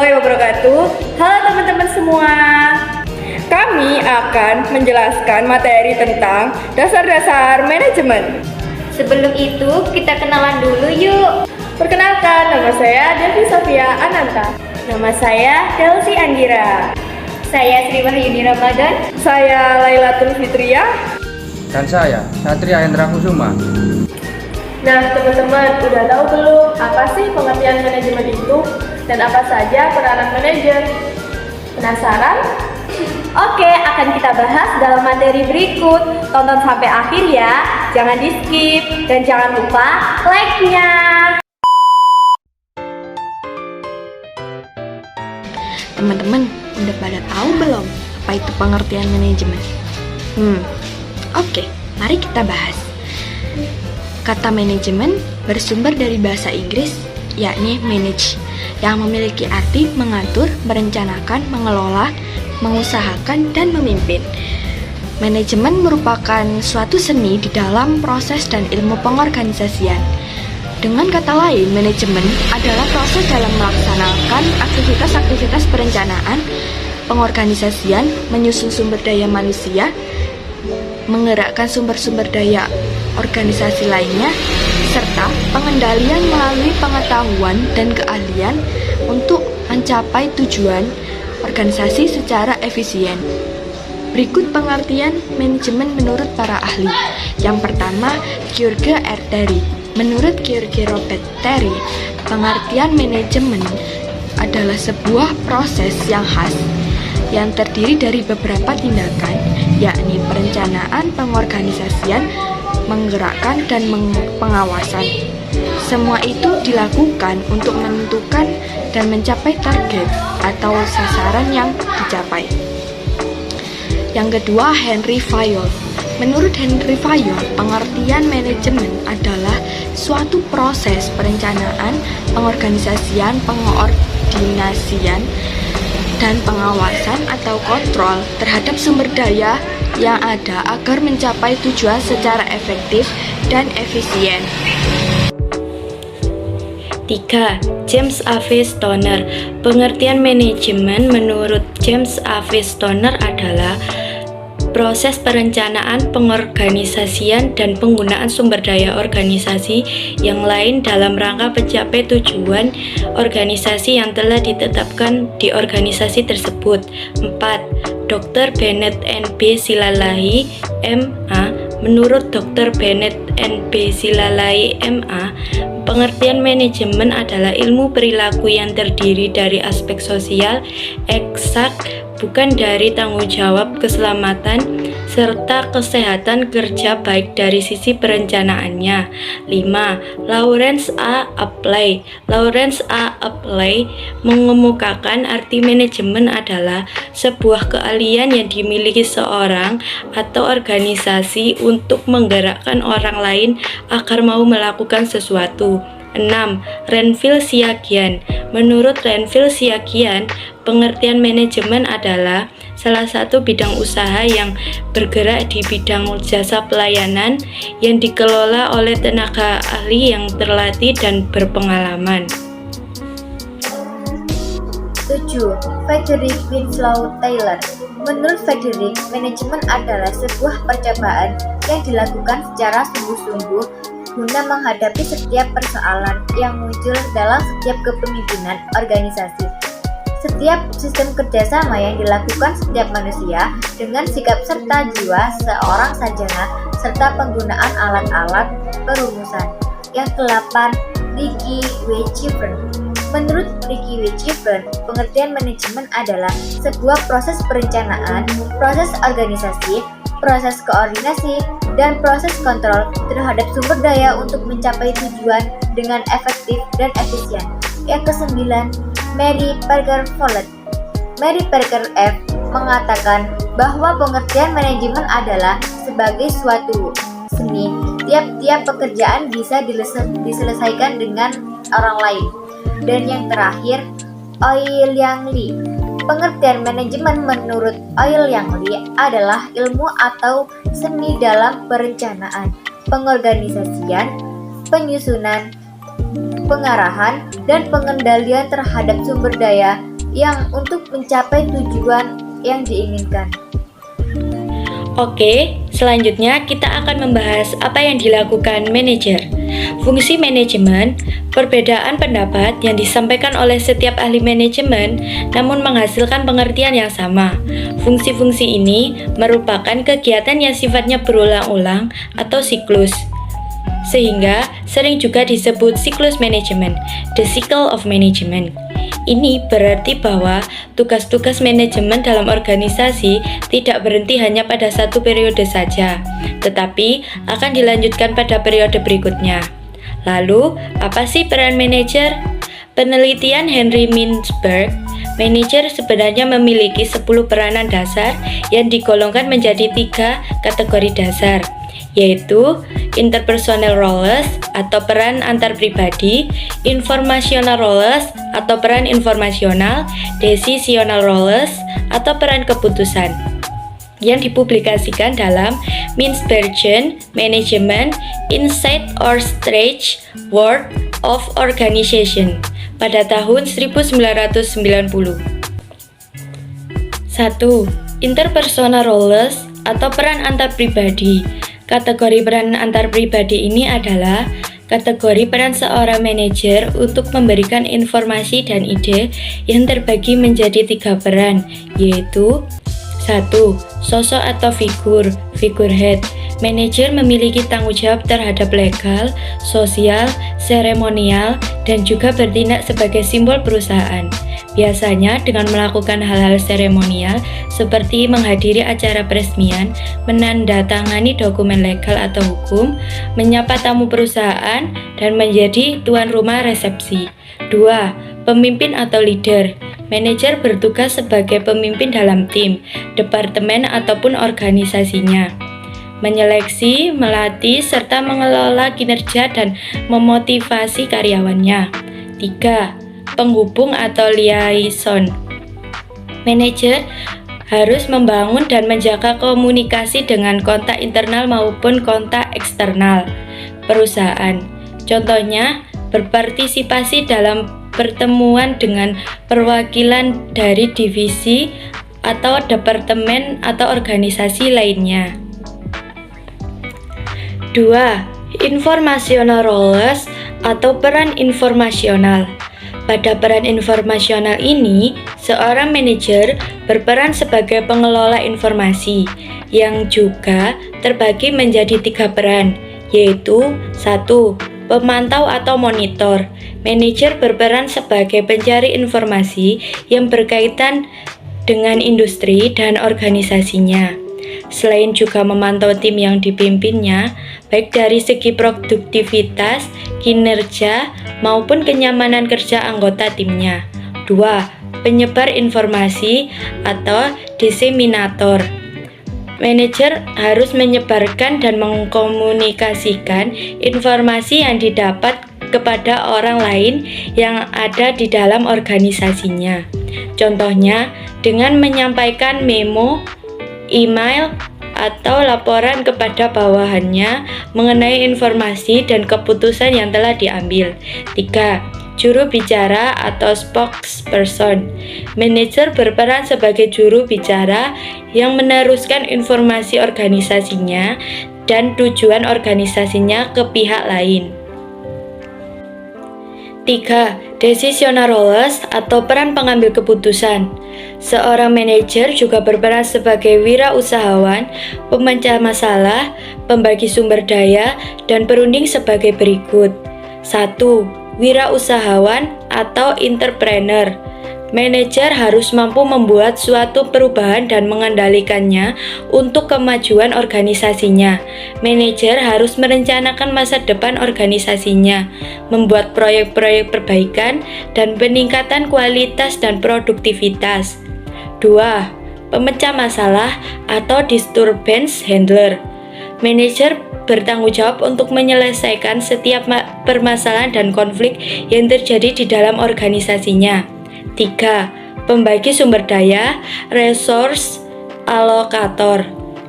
warahmatullahi wabarakatuh. Halo teman-teman semua. Kami akan menjelaskan materi tentang dasar-dasar manajemen. Sebelum itu, kita kenalan dulu yuk. Perkenalkan, nama saya Devi Sofia Ananta. Nama saya Delsi Andira. Saya Sri Wahyuni Ramadan. Saya Lailatul Fitria. Dan saya Satria Hendra Kusuma. Nah teman-teman, udah tahu belum apa sih pengertian manajemen itu dan apa saja peranan manajer? Penasaran? Oke, akan kita bahas dalam materi berikut. Tonton sampai akhir ya, jangan di skip dan jangan lupa like-nya. Teman-teman, udah pada tahu belum apa itu pengertian manajemen? Oke, mari kita bahas. Kata manajemen bersumber dari bahasa Inggris, yakni manage, yang memiliki arti mengatur, merencanakan, mengelola, mengusahakan, dan memimpin. Manajemen merupakan suatu seni di dalam proses dan ilmu pengorganisasian. Dengan kata lain, manajemen adalah proses dalam melaksanakan aktivitas-aktivitas perencanaan, pengorganisasian, menyusun sumber daya manusia, menggerakkan sumber-sumber daya organisasi lainnya, serta pengendalian melalui pengetahuan dan keahlian untuk mencapai tujuan organisasi secara efisien. Berikut pengertian manajemen menurut para ahli. Yang pertama, George R. Terry. Menurut George Robert Terry, pengertian manajemen adalah sebuah proses yang khas yang terdiri dari beberapa tindakan, yakni perencanaan, pengorganisasian, menggerakkan, dan pengawasan. Semua itu dilakukan untuk menentukan dan mencapai target atau sasaran yang dicapai. Yang kedua, Henry Fayol. Menurut Henry Fayol, pengertian manajemen adalah suatu proses perencanaan, pengorganisasian, pengoordinasian, dan pengawasan atau kontrol terhadap sumber daya yang ada agar mencapai tujuan secara efektif dan efisien. 3. James A. V. Stoner. Pengertian manajemen menurut James A. V. Stoner adalah proses perencanaan, pengorganisasian, dan penggunaan sumber daya organisasi yang lain dalam rangka mencapai tujuan organisasi yang telah ditetapkan di organisasi tersebut. 4. Dr. Bennett N. B. Silalahi, M.A. Menurut Dr. Bennett N. B. Silalahi, M.A., pengertian manajemen adalah ilmu perilaku yang terdiri dari aspek sosial, eksak, bukan dari tanggung jawab keselamatan serta kesehatan kerja baik dari sisi perencanaannya. 5. Lawrence A. Apley. Lawrence A. Apley mengemukakan arti manajemen adalah sebuah keahlian yang dimiliki seorang atau organisasi untuk menggerakkan orang lain agar mau melakukan sesuatu. 6. Renville Siagian. Menurut Renville Siagian, pengertian manajemen adalah salah satu bidang usaha yang bergerak di bidang jasa pelayanan yang dikelola oleh tenaga ahli yang terlatih dan berpengalaman. 7. Frederick Winslow Taylor. Menurut Frederick, manajemen adalah sebuah percobaan yang dilakukan secara sungguh-sungguh guna menghadapi setiap persoalan yang muncul dalam setiap kepemimpinan organisasi. Setiap sistem kerjasama yang dilakukan setiap manusia dengan sikap serta jiwa seorang sarjana serta penggunaan alat-alat perumusan. Yang ke-8, Ricky W. Chifrin. Menurut Ricky W. Chifrin, pengertian manajemen adalah sebuah proses perencanaan, proses organisasi, proses koordinasi, dan proses kontrol terhadap sumber daya untuk mencapai tujuan dengan efektif dan efisien. Yang ke-9, Mary Parker Follett. Mary Parker F. mengatakan bahwa pengertian manajemen adalah sebagai suatu seni. Tiap-tiap pekerjaan bisa diselesaikan dengan orang lain. Dan yang terakhir, Oil Yang Lee. Pengertian manajemen menurut Oil Yang Lee adalah ilmu atau seni dalam perencanaan, pengorganisasian, penyusunan, pengarahan, dan pengendalian terhadap sumber daya yang untuk mencapai tujuan yang diinginkan. Oke, selanjutnya kita akan membahas apa yang dilakukan manajer. Fungsi manajemen, perbedaan pendapat yang disampaikan oleh setiap ahli manajemen namun menghasilkan pengertian yang sama. Fungsi-fungsi ini merupakan kegiatan yang sifatnya berulang-ulang atau siklus, sehingga sering juga disebut siklus manajemen, the cycle of management. Ini berarti bahwa tugas-tugas manajemen dalam organisasi tidak berhenti hanya pada satu periode saja, tetapi akan dilanjutkan pada periode berikutnya. Lalu, apa sih peran manajer? Penelitian Henry Mintzberg, manajer sebenarnya memiliki 10 peranan dasar yang digolongkan menjadi 3 kategori dasar, yaitu interpersonal roles atau peran antar pribadi, informational roles atau peran informasional, decisional roles atau peran keputusan, yang dipublikasikan dalam Mintzbergian Management Insight or Strategy World of Organization pada tahun 1990. 1. Interpersonal roles atau peran antar pribadi. Kategori peran antar pribadi ini adalah kategori peran seorang manajer untuk memberikan informasi dan ide yang terbagi menjadi 3 peran, yaitu 1. Sosok atau figur, figurehead. Manajer memiliki tanggung jawab terhadap legal, sosial, seremonial, dan juga bertindak sebagai simbol perusahaan. Biasanya dengan melakukan hal-hal seremonial seperti menghadiri acara peresmian, menandatangani dokumen legal atau hukum, menyapa tamu perusahaan, dan menjadi tuan rumah resepsi. 2. Pemimpin atau leader. Manajer bertugas sebagai pemimpin dalam tim, departemen ataupun organisasinya. Menyeleksi, melatih, serta mengelola kinerja dan memotivasi karyawannya. 3. Penghubung atau liaison. Manajer harus membangun dan menjaga komunikasi dengan kontak internal maupun kontak eksternal perusahaan. Contohnya, berpartisipasi dalam pertemuan dengan perwakilan dari divisi atau departemen atau organisasi lainnya. 2. Informational roles atau peran informasional. Pada peran informasional ini, seorang manajer berperan sebagai pengelola informasi yang juga terbagi menjadi 3 peran, yaitu 1. Pemantau atau monitor. Manajer berperan sebagai pencari informasi yang berkaitan dengan industri dan organisasinya. Selain juga memantau tim yang dipimpinnya, baik dari segi produktivitas, kinerja, maupun kenyamanan kerja anggota timnya. 2. Penyebar informasi atau diseminator. Manajer harus menyebarkan dan mengkomunikasikan informasi yang didapat kepada orang lain yang ada di dalam organisasinya. Contohnya, dengan menyampaikan memo, email, atau laporan kepada bawahannya mengenai informasi dan keputusan yang telah diambil. 3. Juru bicara atau spokesperson. Manajer berperan sebagai juru bicara yang meneruskan informasi organisasinya dan tujuan organisasinya ke pihak lain. 3. Decisional roles atau peran pengambil keputusan. Seorang manajer juga berperan sebagai wirausahawan, pemecah masalah, pembagi sumber daya, dan perunding sebagai berikut. 1. Wirausahawan atau entrepreneur. Manajer harus mampu membuat suatu perubahan dan mengendalikannya untuk kemajuan organisasinya. Manajer harus merencanakan masa depan organisasinya, membuat proyek-proyek perbaikan dan peningkatan kualitas dan produktivitas. 2. Pemecah masalah atau disturbance handler. Manajer bertanggung jawab untuk menyelesaikan setiap permasalahan dan konflik yang terjadi di dalam organisasinya. 3. Pembagi sumber daya, resource allocator.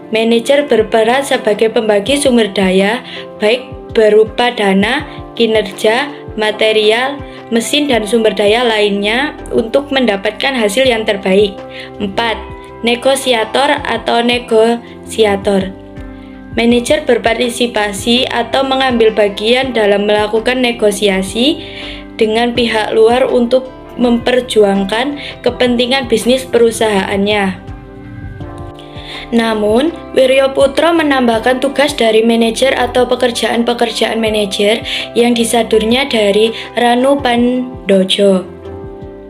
Manajer berperan sebagai pembagi sumber daya, baik berupa dana, kinerja, material, mesin, dan sumber daya lainnya untuk mendapatkan hasil yang terbaik. 4. Negosiator atau negosiator. Manajer berpartisipasi atau mengambil bagian dalam melakukan negosiasi dengan pihak luar untuk memperjuangkan kepentingan bisnis perusahaannya. Namun, Wiryo Putro menambahkan tugas dari manajer atau pekerjaan-pekerjaan manajer yang disadurnya dari Ranu Pandojo.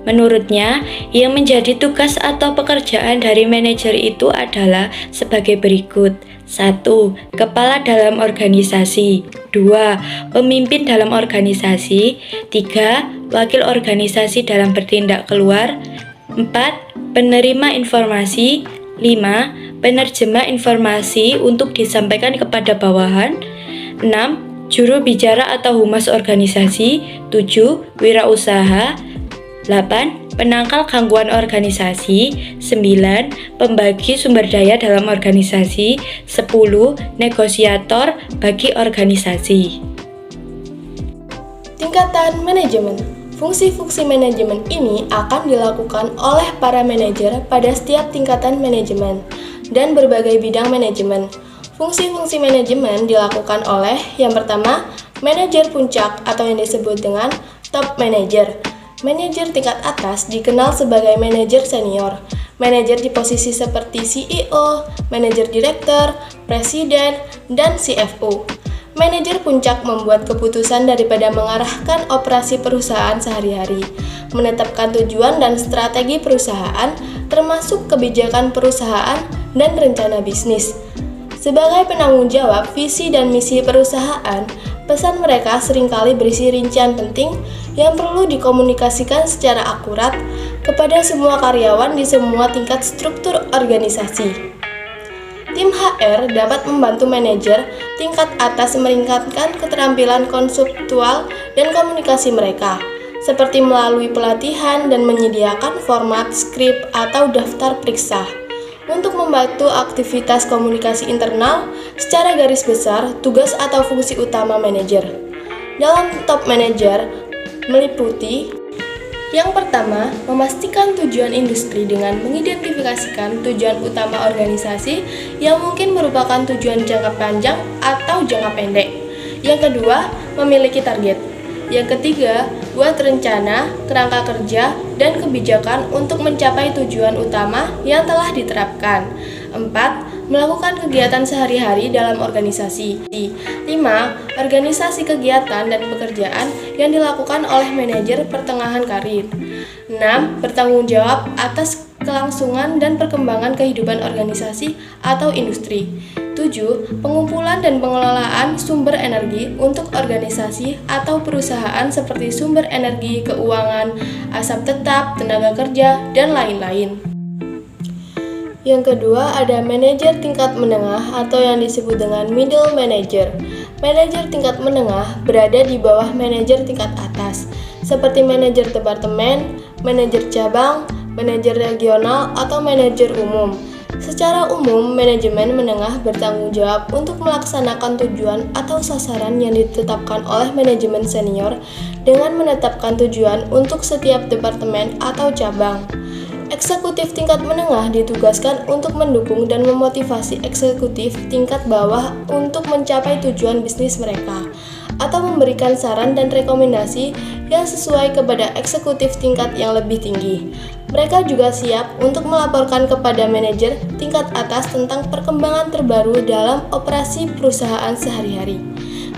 Menurutnya, yang menjadi tugas atau pekerjaan dari manajer itu adalah sebagai berikut. 1. Kepala dalam organisasi. 2. Pemimpin dalam organisasi. 3. Wakil organisasi dalam bertindak keluar. 4. Penerima informasi. 5. Penerjemah informasi untuk disampaikan kepada bawahan. 6. Juru bicara atau humas organisasi. 7. Wirausaha. 8. Penangkal gangguan organisasi. 9. Pembagi sumber daya dalam organisasi. 10. Negosiator bagi organisasi. Tingkatan manajemen. Fungsi-fungsi manajemen ini akan dilakukan oleh para manajer pada setiap tingkatan manajemen dan berbagai bidang manajemen. Fungsi-fungsi manajemen dilakukan oleh yang pertama, manajer puncak atau yang disebut dengan top manager. Manajer tingkat atas dikenal sebagai manajer senior. Manajer di posisi seperti CEO, manajer direktur, presiden, dan CFO. Manajer puncak membuat keputusan daripada mengarahkan operasi perusahaan sehari-hari, menetapkan tujuan dan strategi perusahaan, termasuk kebijakan perusahaan dan rencana bisnis. Sebagai penanggung jawab visi dan misi perusahaan, pesan mereka seringkali berisi rincian penting yang perlu dikomunikasikan secara akurat kepada semua karyawan di semua tingkat struktur organisasi. Tim HR dapat membantu manajer tingkat atas meningkatkan keterampilan konseptual dan komunikasi mereka, seperti melalui pelatihan dan menyediakan format skrip atau daftar periksa. Untuk membantu aktivitas komunikasi internal, secara garis besar, tugas atau fungsi utama manajer dalam top manager meliputi: yang pertama, memastikan tujuan industri dengan mengidentifikasikan tujuan utama organisasi yang mungkin merupakan tujuan jangka panjang atau jangka pendek. Yang kedua, memiliki target. Yang ketiga, buat rencana, kerangka kerja, dan kebijakan untuk mencapai tujuan utama yang telah diterapkan. 4. Melakukan kegiatan sehari-hari dalam organisasi. 5. Organisasi kegiatan dan pekerjaan yang dilakukan oleh manajer pertengahan karir. 6. Bertanggung jawab atas kelangsungan dan perkembangan kehidupan organisasi atau industri. 7. Pengumpulan dan pengelolaan sumber energi untuk organisasi atau perusahaan seperti sumber energi, keuangan, asap tetap, tenaga kerja, dan lain-lain. Yang kedua ada manajer tingkat menengah atau yang disebut dengan middle manager. Manajer tingkat menengah berada di bawah manajer tingkat atas, seperti manajer departemen, manajer cabang, manajer regional, atau manajer umum. Secara umum, manajemen menengah bertanggung jawab untuk melaksanakan tujuan atau sasaran yang ditetapkan oleh manajemen senior dengan menetapkan tujuan untuk setiap departemen atau cabang. Eksekutif tingkat menengah ditugaskan untuk mendukung dan memotivasi eksekutif tingkat bawah untuk mencapai tujuan bisnis mereka, atau memberikan saran dan rekomendasi yang sesuai kepada eksekutif tingkat yang lebih tinggi. Mereka juga siap untuk melaporkan kepada manajer tingkat atas tentang perkembangan terbaru dalam operasi perusahaan sehari-hari.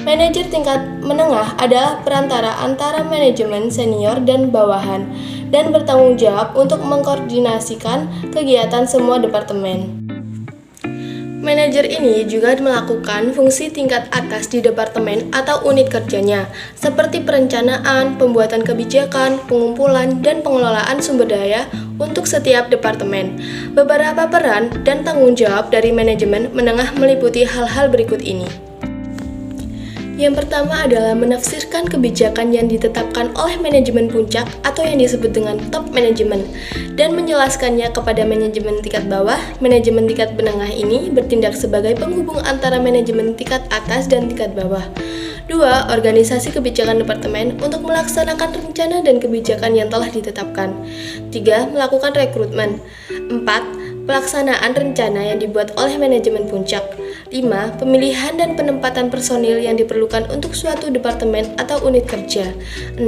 Manajer tingkat menengah adalah perantara antara manajemen senior dan bawahan, dan bertanggung jawab untuk mengkoordinasikan kegiatan semua departemen. Manajer ini juga melakukan fungsi tingkat atas di departemen atau unit kerjanya, seperti perencanaan, pembuatan kebijakan, pengumpulan, dan pengelolaan sumber daya untuk setiap departemen. Beberapa peran dan tanggung jawab dari manajemen menengah meliputi hal-hal berikut ini. Yang pertama adalah menafsirkan kebijakan yang ditetapkan oleh manajemen puncak atau yang disebut dengan top manajemen dan menjelaskannya kepada manajemen tingkat bawah. Manajemen tingkat menengah ini bertindak sebagai penghubung antara manajemen tingkat atas dan tingkat bawah. 2. Organisasi kebijakan departemen untuk melaksanakan rencana dan kebijakan yang telah ditetapkan. 3. Melakukan rekrutmen. 4. Pelaksanaan rencana yang dibuat oleh manajemen puncak. 5. Pemilihan dan penempatan personil yang diperlukan untuk suatu departemen atau unit kerja. 6.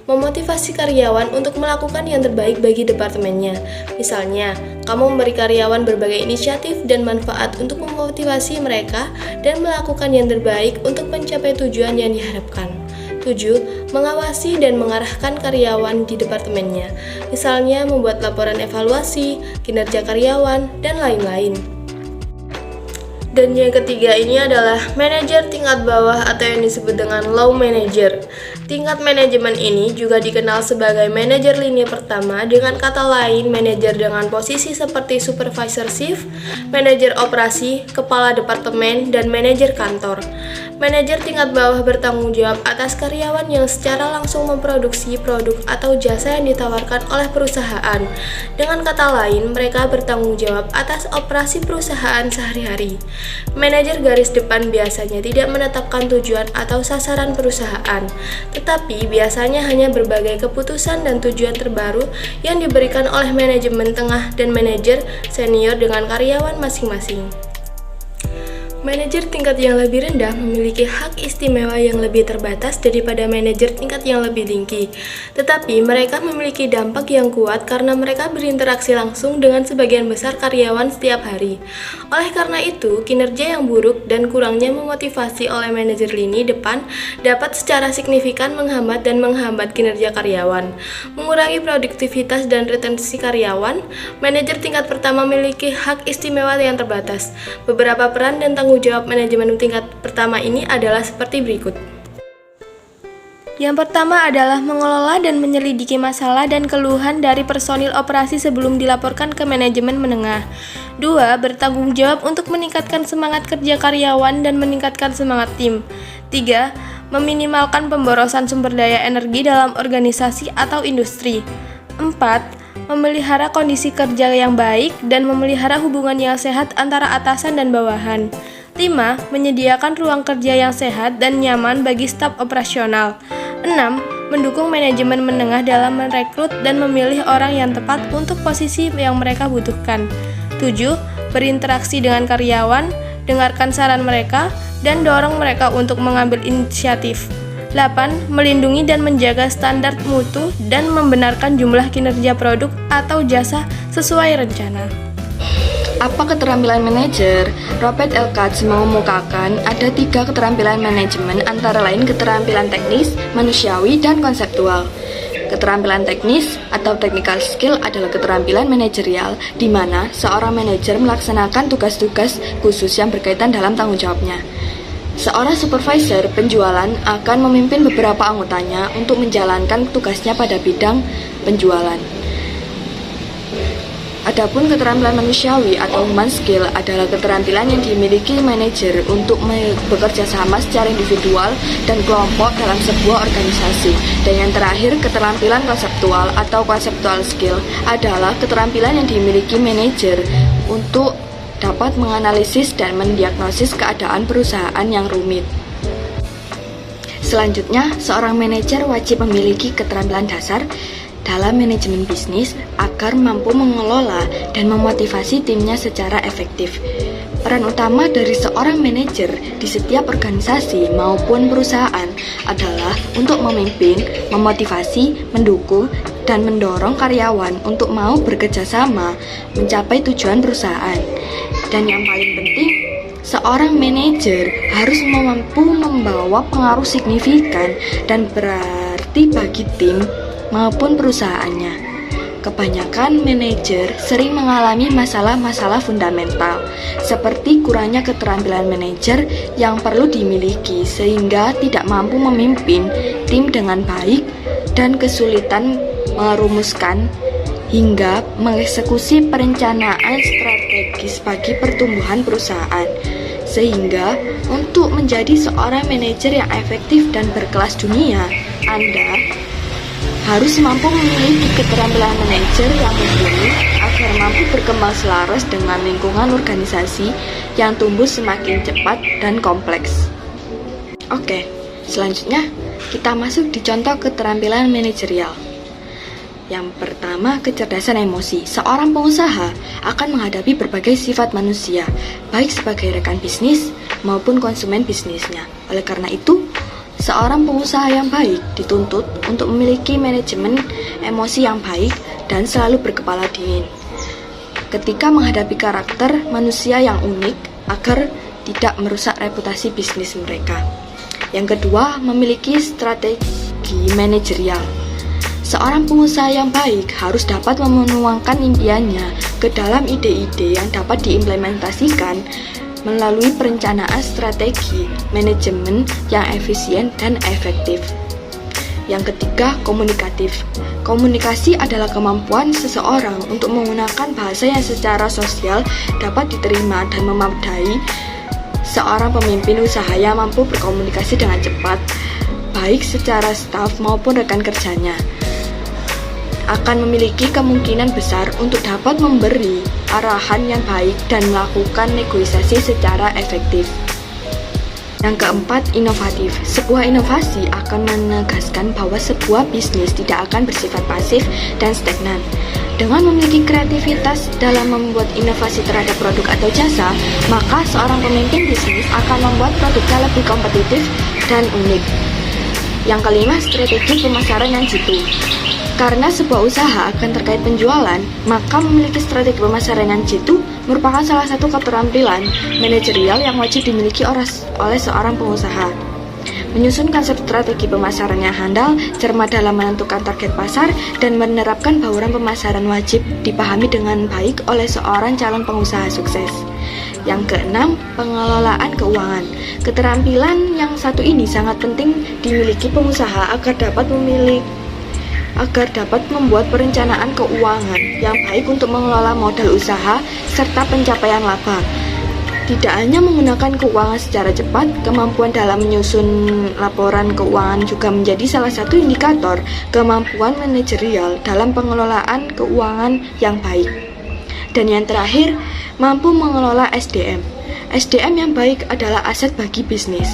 Memotivasi karyawan untuk melakukan yang terbaik bagi departemennya. Misalnya, kamu memberi karyawan berbagai inisiatif dan manfaat untuk memotivasi mereka dan melakukan yang terbaik untuk mencapai tujuan yang diharapkan. 7. Mengawasi dan mengarahkan karyawan di departemennya, misalnya membuat laporan evaluasi, kinerja karyawan, dan lain-lain. Dan yang ketiga ini adalah manajer tingkat bawah atau yang disebut dengan low manager. Tingkat manajemen ini juga dikenal sebagai manajer lini pertama, dengan kata lain manajer dengan posisi seperti supervisor shift, manajer operasi, kepala departemen, dan manajer kantor. Manajer tingkat bawah bertanggung jawab atas karyawan yang secara langsung memproduksi produk atau jasa yang ditawarkan oleh perusahaan. Dengan kata lain, mereka bertanggung jawab atas operasi perusahaan sehari-hari. Manajer garis depan biasanya tidak menetapkan tujuan atau sasaran perusahaan, tetapi biasanya hanya berbagai keputusan dan tujuan terbaru yang diberikan oleh manajemen tengah dan manajer senior dengan karyawan masing-masing. Manajer tingkat yang lebih rendah memiliki hak istimewa yang lebih terbatas daripada manajer tingkat yang lebih tinggi, tetapi mereka memiliki dampak yang kuat karena mereka berinteraksi langsung dengan sebagian besar karyawan setiap hari. Oleh karena itu, kinerja yang buruk dan kurangnya memotivasi oleh manajer lini depan dapat secara signifikan menghambat kinerja karyawan, mengurangi produktivitas dan retensi karyawan. Manajer tingkat pertama memiliki hak istimewa yang terbatas. Beberapa peran dan tanggung jawab manajemen tingkat pertama ini adalah seperti berikut. Yang pertama adalah mengelola dan menyelidiki masalah dan keluhan dari personil operasi sebelum dilaporkan ke manajemen menengah. 2. Bertanggung jawab untuk meningkatkan semangat kerja karyawan dan meningkatkan semangat tim. 3. Meminimalkan pemborosan sumber daya energi dalam organisasi atau industri. 4. Memelihara kondisi kerja yang baik dan memelihara hubungan yang sehat antara atasan dan bawahan. 5. Menyediakan ruang kerja yang sehat dan nyaman bagi staf operasional. 6. Mendukung manajemen menengah dalam merekrut dan memilih orang yang tepat untuk posisi yang mereka butuhkan. 7. Berinteraksi dengan karyawan, dengarkan saran mereka, dan dorong mereka untuk mengambil inisiatif. 8. Melindungi dan menjaga standar mutu dan membenarkan jumlah kinerja produk atau jasa sesuai rencana. Apa keterampilan manajer? Robert L. Katz mengemukakan ada 3 keterampilan manajemen, antara lain keterampilan teknis, manusiawi, dan konseptual. Keterampilan teknis atau technical skill adalah keterampilan manajerial di mana seorang manajer melaksanakan tugas-tugas khusus yang berkaitan dalam tanggung jawabnya. Seorang supervisor penjualan akan memimpin beberapa anggotanya untuk menjalankan tugasnya pada bidang penjualan. Adapun keterampilan manusiawi atau human skill adalah keterampilan yang dimiliki manajer untuk bekerja sama secara individual dan kelompok dalam sebuah organisasi. Dan yang terakhir, keterampilan konseptual atau conceptual skill adalah keterampilan yang dimiliki manajer untuk dapat menganalisis dan mendiagnosis keadaan perusahaan yang rumit. Selanjutnya, seorang manajer wajib memiliki keterampilan dasar dalam manajemen bisnis agar mampu mengelola dan memotivasi timnya secara efektif. Peran utama dari seorang manajer di setiap organisasi maupun perusahaan adalah untuk memimpin, memotivasi, mendukung, dan mendorong karyawan untuk mau bekerja sama mencapai tujuan perusahaan. Dan yang paling penting, seorang manajer harus mampu membawa pengaruh signifikan dan berarti bagi tim maupun perusahaannya. Kebanyakan manajer sering mengalami masalah-masalah fundamental, seperti kurangnya keterampilan manajer yang perlu dimiliki sehingga tidak mampu memimpin tim dengan baik dan kesulitan merumuskan hingga mengeksekusi perencanaan strategis bagi pertumbuhan perusahaan. Sehingga untuk menjadi seorang manajer yang efektif dan berkelas dunia, Anda harus mampu memiliki keterampilan manajer yang mumpuni agar mampu berkembang selaras dengan lingkungan organisasi yang tumbuh semakin cepat dan kompleks. Oke, Selanjutnya, kita masuk di contoh keterampilan manajerial. Yang pertama, kecerdasan emosi. Seorang pengusaha akan menghadapi berbagai sifat manusia, baik sebagai rekan bisnis maupun konsumen bisnisnya. Oleh karena itu, seorang pengusaha yang baik dituntut untuk memiliki manajemen emosi yang baik dan selalu berkepala dingin ketika menghadapi karakter manusia yang unik agar tidak merusak reputasi bisnis mereka. Yang kedua, memiliki strategi manajerial. Seorang pengusaha yang baik harus dapat menuangkan impiannya ke dalam ide-ide yang dapat diimplementasikan melalui perencanaan strategi manajemen yang efisien dan efektif. Yang ketiga, komunikatif. Komunikasi adalah kemampuan seseorang untuk menggunakan bahasa yang secara sosial dapat diterima dan memadai. Seorang pemimpin usaha yang mampu berkomunikasi dengan cepat, baik secara staf maupun rekan kerjanya, akan memiliki kemungkinan besar untuk dapat memberi arahan yang baik dan melakukan negosiasi secara efektif. Yang keempat, inovatif. Sebuah inovasi akan menegaskan bahwa sebuah bisnis tidak akan bersifat pasif dan stagnan. Dengan memiliki kreativitas dalam membuat inovasi terhadap produk atau jasa, maka seorang pemimpin bisnis akan membuat produknya lebih kompetitif dan unik. Yang kelima, strategi pemasaran yang jitu. Karena sebuah usaha akan terkait penjualan, maka memiliki strategi pemasaran yang jitu merupakan salah satu keterampilan manajerial yang wajib dimiliki oleh seorang pengusaha. Menyusun konsep strategi pemasaran yang handal, cermat dalam menentukan target pasar, dan menerapkan bauran pemasaran wajib dipahami dengan baik oleh seorang calon pengusaha sukses. Yang keenam, pengelolaan keuangan. Keterampilan yang satu ini sangat penting dimiliki pengusaha agar dapat membuat perencanaan keuangan yang baik untuk mengelola modal usaha serta pencapaian laba. Tidak hanya menggunakan keuangan secara cepat, kemampuan dalam menyusun laporan keuangan juga menjadi salah satu indikator kemampuan manajerial dalam pengelolaan keuangan yang baik. Dan yang terakhir, mampu mengelola SDM. SDM yang baik adalah aset bagi bisnis.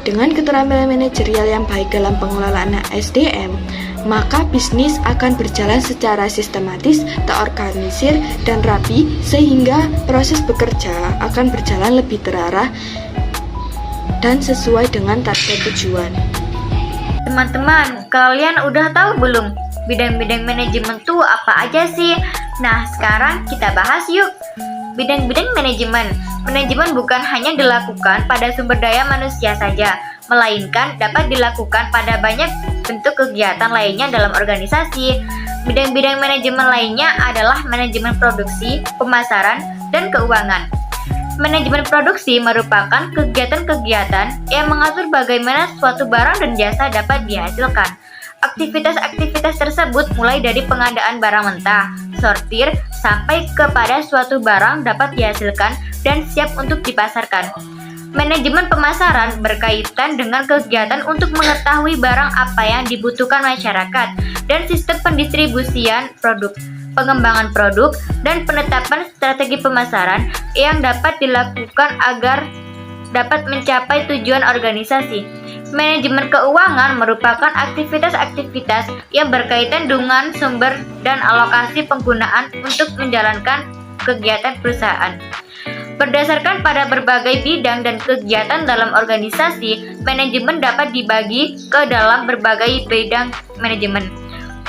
Dengan keterampilan manajerial yang baik dalam pengelolaan SDM, maka bisnis akan berjalan secara sistematis, terorganisir, dan rapi, sehingga proses bekerja akan berjalan lebih terarah dan sesuai dengan target tujuan. Teman-teman, kalian udah tahu belum bidang-bidang manajemen tuh apa aja sih? Nah, sekarang kita bahas yuk. Bidang-bidang manajemen. Manajemen bukan hanya dilakukan pada sumber daya manusia saja, melainkan dapat dilakukan pada banyak bentuk kegiatan lainnya dalam organisasi. Bidang-bidang manajemen lainnya adalah manajemen produksi, pemasaran, dan keuangan. Manajemen produksi merupakan kegiatan-kegiatan yang mengatur bagaimana suatu barang dan jasa dapat dihasilkan. Aktivitas-aktivitas tersebut mulai dari pengadaan barang mentah, sortir, sampai kepada suatu barang dapat dihasilkan dan siap untuk dipasarkan. Manajemen pemasaran berkaitan dengan kegiatan untuk mengetahui barang apa yang dibutuhkan masyarakat dan sistem pendistribusian produk, pengembangan produk, dan penetapan strategi pemasaran yang dapat dilakukan agar dapat mencapai tujuan organisasi. Manajemen keuangan merupakan aktivitas-aktivitas yang berkaitan dengan sumber dan alokasi penggunaan untuk menjalankan kegiatan perusahaan. Berdasarkan pada berbagai bidang dan kegiatan dalam organisasi, manajemen dapat dibagi ke dalam berbagai bidang manajemen.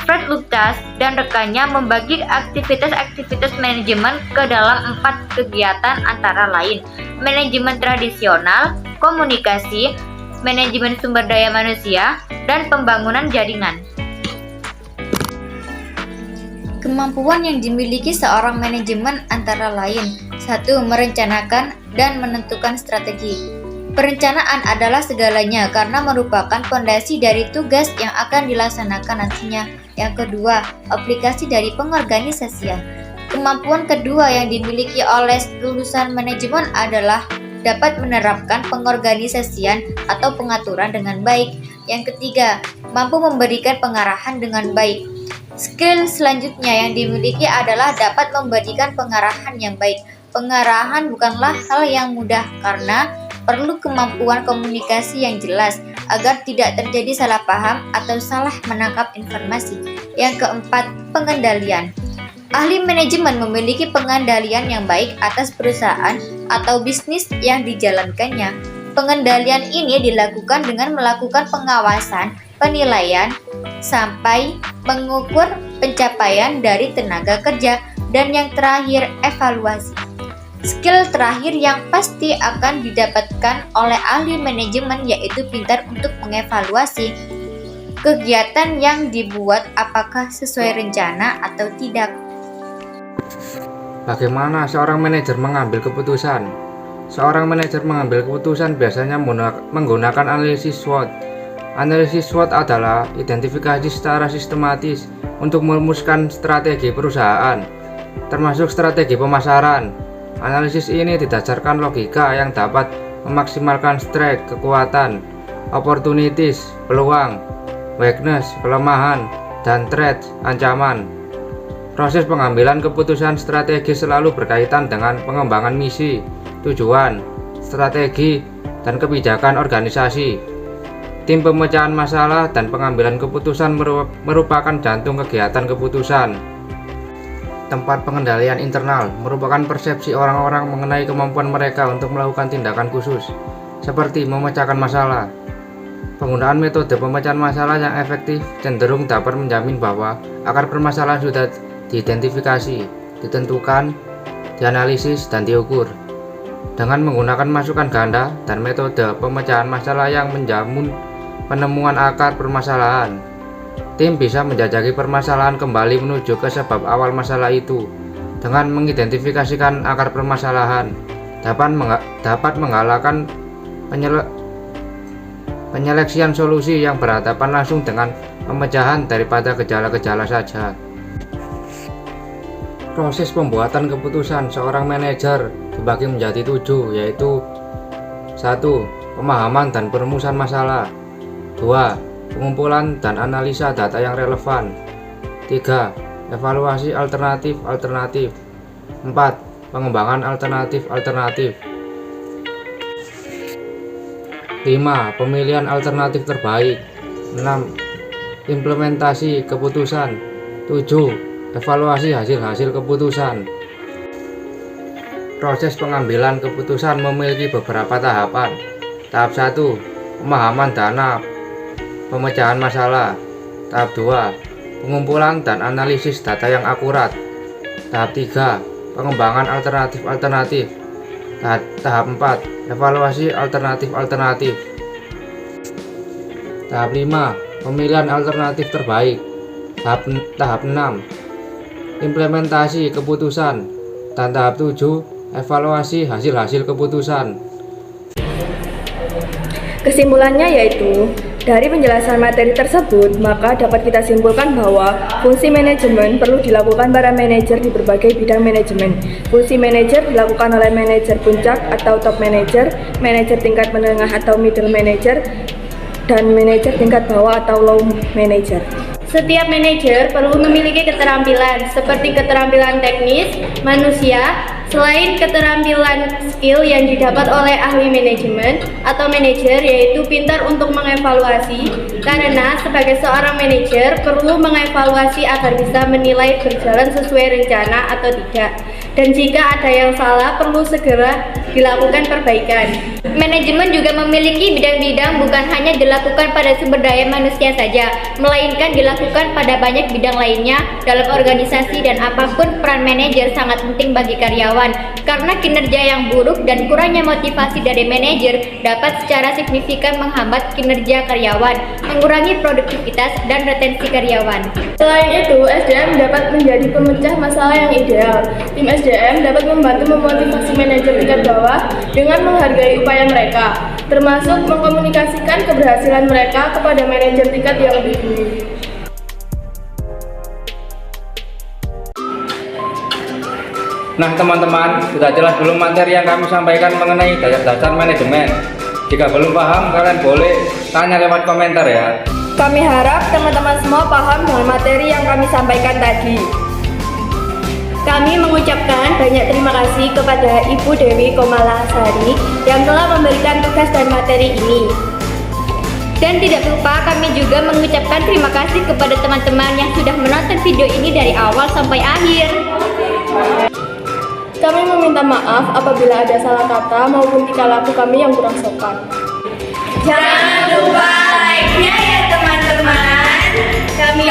Fred Lucas dan rekannya membagi aktivitas-aktivitas manajemen ke dalam 4 kegiatan antara lain: manajemen tradisional, komunikasi, manajemen sumber daya manusia, dan pembangunan jaringan. Kemampuan yang dimiliki seorang manajemen antara lain: 1. Merencanakan dan menentukan strategi. Perencanaan adalah segalanya karena merupakan fondasi dari tugas yang akan dilaksanakan nantinya. Yang kedua, aplikasi dari pengorganisasian. Kemampuan kedua yang dimiliki oleh lulusan manajemen adalah dapat menerapkan pengorganisasian atau pengaturan dengan baik. Yang ketiga, mampu memberikan pengarahan dengan baik. Skill selanjutnya yang dimiliki adalah dapat memberikan pengarahan yang baik. Pengarahan bukanlah hal yang mudah karena perlu kemampuan komunikasi yang jelas agar tidak terjadi salah paham atau salah menangkap informasi. Yang keempat, pengendalian. Ahli manajemen memiliki pengendalian yang baik atas perusahaan atau bisnis yang dijalankannya. Pengendalian ini dilakukan dengan melakukan pengawasan, penilaian, sampai mengukur pencapaian dari tenaga kerja, dan yang terakhir, evaluasi. Skill terakhir yang pasti akan didapatkan oleh ahli manajemen yaitu pintar untuk mengevaluasi kegiatan yang dibuat apakah sesuai rencana atau tidak. Bagaimana seorang manajer mengambil keputusan? Seorang manajer mengambil keputusan biasanya menggunakan analisis SWOT. Analisis SWOT adalah identifikasi secara sistematis untuk merumuskan strategi perusahaan, termasuk strategi pemasaran. Analisis ini didasarkan logika yang dapat memaksimalkan strength, kekuatan, opportunities, peluang, weakness, kelemahan, dan threats, ancaman. Proses pengambilan keputusan strategis selalu berkaitan dengan pengembangan misi, tujuan, strategi, dan kebijakan organisasi. Tim pemecahan masalah dan pengambilan keputusan merupakan jantung kegiatan keputusan. Tempat pengendalian internal merupakan persepsi orang-orang mengenai kemampuan mereka untuk melakukan tindakan khusus, seperti memecahkan masalah. Penggunaan metode pemecahan masalah yang efektif cenderung dapat menjamin bahwa akar permasalahan sudah diidentifikasi, ditentukan, dianalisis, dan diukur. Dengan menggunakan masukan ganda dan metode pemecahan masalah yang menjamin penemuan akar permasalahan, tim bisa menjajaki permasalahan kembali menuju ke sebab awal masalah itu. Dengan mengidentifikasikan akar permasalahan, dapat menggalakkan penyeleksian solusi yang berhadapan langsung dengan pemecahan daripada gejala-gejala saja. Proses pembuatan keputusan seorang manajer dibagi menjadi 7, yaitu 1. Pemahaman dan perumusan masalah. 2. Pengumpulan dan analisa data yang relevan. 3. Evaluasi alternatif. 4. Pengembangan alternatif. 5. Pemilihan alternatif terbaik. 6. Implementasi keputusan. 7. Evaluasi hasil keputusan. Proses pengambilan keputusan memiliki beberapa tahapan. Tahap 1. Pemahaman dana pemecahan masalah. Tahap 2. Pengumpulan dan analisis data yang akurat. Tahap 3. Pengembangan alternatif. Tahap 4. Evaluasi alternatif. Tahap 5. Pemilihan alternatif terbaik. Tahap 6. Implementasi keputusan. Dan tahap 7. Evaluasi hasil keputusan. Kesimpulannya yaitu, dari penjelasan materi tersebut, maka dapat kita simpulkan bahwa fungsi manajemen perlu dilakukan para manajer di berbagai bidang manajemen. Fungsi manajer dilakukan oleh manajer puncak atau top manager, manajer tingkat menengah atau middle manager, dan manajer tingkat bawah atau low manager. Setiap manajer perlu memiliki keterampilan seperti keterampilan teknis, manusia. Selain keterampilan skill yang didapat oleh ahli manajemen atau manajer, yaitu pintar untuk mengevaluasi, karena sebagai seorang manajer perlu mengevaluasi agar bisa menilai berjalan sesuai rencana atau tidak, dan jika ada yang salah perlu segera dilakukan perbaikan. Manajemen juga memiliki bidang-bidang bukan hanya dilakukan pada sumber daya manusia saja, melainkan dilakukan pada banyak bidang lainnya dalam organisasi, dan apapun peran manajer sangat penting bagi karyawan. Karena kinerja yang buruk dan kurangnya motivasi dari manajer dapat secara signifikan menghambat kinerja karyawan, mengurangi produktivitas dan retensi karyawan. Selain itu, SDM dapat menjadi pemecah masalah yang ideal. Tim SDM dapat membantu memotivasi manajer tingkat bawah dengan menghargai upaya mereka, termasuk mengkomunikasikan keberhasilan mereka kepada manajer tingkat yang lebih tinggi. Nah teman-teman, sudah jelas belum materi yang kami sampaikan mengenai dasar-dasar manajemen? Jika belum paham, kalian boleh tanya lewat komentar ya. Kami harap teman-teman semua paham dengan materi yang kami sampaikan tadi. Kami mengucapkan banyak terima kasih kepada Ibu Dewi Komalasari yang telah memberikan tugas dan materi ini. Dan tidak lupa kami juga mengucapkan terima kasih kepada teman-teman yang sudah menonton video ini dari awal sampai akhir. Kami meminta maaf apabila ada salah kata maupun tingkah laku kami yang kurang sopan. Jangan lupa like-nya ya teman-teman. Kami